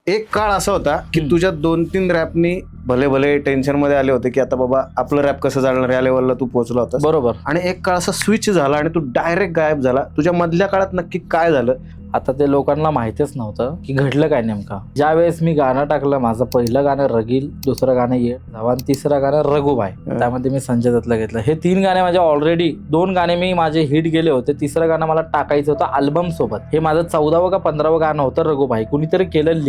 एक काळ असा होता की तुझ्या 2-3 रॅपनी भले भले टेन्शन मध्ये आले होते की आता बाबा आपलं रॅप कसं चालणार या लेवलला तू पोहोचला होता. बरोबर. आणि एक काळ असा स्विच झाला आणि तू डायरेक्ट गायब झाला. तुझ्या मधल्या काळात नक्की काय झालं? आता ते लोकांना माहितीच नव्हतं की घडलं काय नेमका. ज्या वेळेस मी गाणं टाकलं, माझं पहिलं गाणं रगील, दुसरं गाणं ये धावा, तिसरं गाणं रघुबाई, त्यामध्ये मी संजय दत्तला घेतलं. हे 3 गाणे माझे ऑलरेडी 2 गाणे मी माझे हिट गेले होते. तिसरं गाणं मला टाकायचं होतं अल्बम सोबत. हे माझं 14वं का 15वं गाणं होतं रघुबाई. कुणीतरी केलं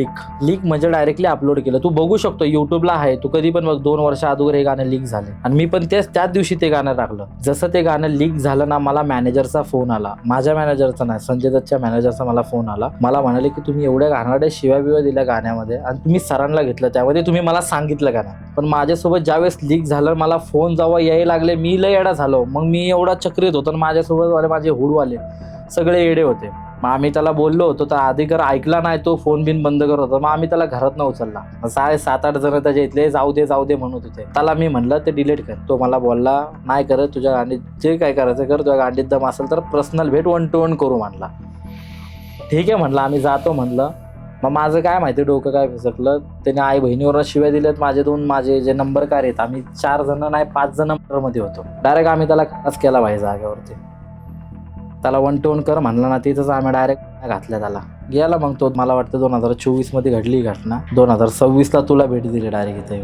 लीक म्हणजे डायरेक्टली अपलोड केलं. तू बघू शकतो युट्यूबला आहे, तू कधी पण बघ. 2 वर्ष अगोदर हे गाणं लीक झाले आणि मी पण त्याच दिवशी ते गाणं टाकलं. जसं ते गाणं लीक झालं ना, मला मॅनेजरचा फोन आला. माझ्या मॅनेजरचा नाही, संजय दत्तच्या मॅनेजरचा मला फोन आला. मला म्हणाले की तुम्ही एवढ्या घाणेरड्या शिव्या बिव्या दिल्या गाण्यामध्ये आणि तुम्ही सरांना घेतलं, त्यामध्ये तुम्ही मला सांगितलं का नाही. पण माझ्यासोबत ज्यावेळेस लीक झालं, मला फोन जेव्हा यायला लागले, मी लय येडा झालो. मग मी एवढा चक्रीत होतो, माझ्यासोबत वाले माझे हुडवाले सगळे येडे होते. मग आम्ही त्याला बोललो होतो, तर अधिकार ऐकला नाही, तो फोन बिन बंद करत होता. मग आम्ही त्याला घरात न उचलला. 7-8 जण त्याच्या इथले जाऊ दे म्हणत होते. त्याला मी म्हणलं ते डिलीट कर. तो मला बोलला नाही करत, तुझ्या गांडीत जे काय करायचं कर, तुझ्या गांडीत दम असेल तर पर्सनल भेट 1 to 1 करू म्हणला. ठीक आहे म्हणलं, आम्ही जातो म्हणलं. मग माझं काय माहिती डोकं काय फिसकलं, त्याने आई बहिणीवर शिव्या दिल्यात. माझे जे नंबरकार आहेत, आम्ही 4 जण नाही 5 जण मध्ये होतो. डायरेक्ट आम्ही त्याला खास केला पाहिजे जागेवरती. त्याला 1 to 1 कर म्हणलं ना, तिथंच आम्ही डायरेक्ट घातल्या त्याला. गेला मग तो. मला वाटतं 2024 मध्ये घडली घटना. 2026ला तुला भेट दिली डायरेक्ट इथे.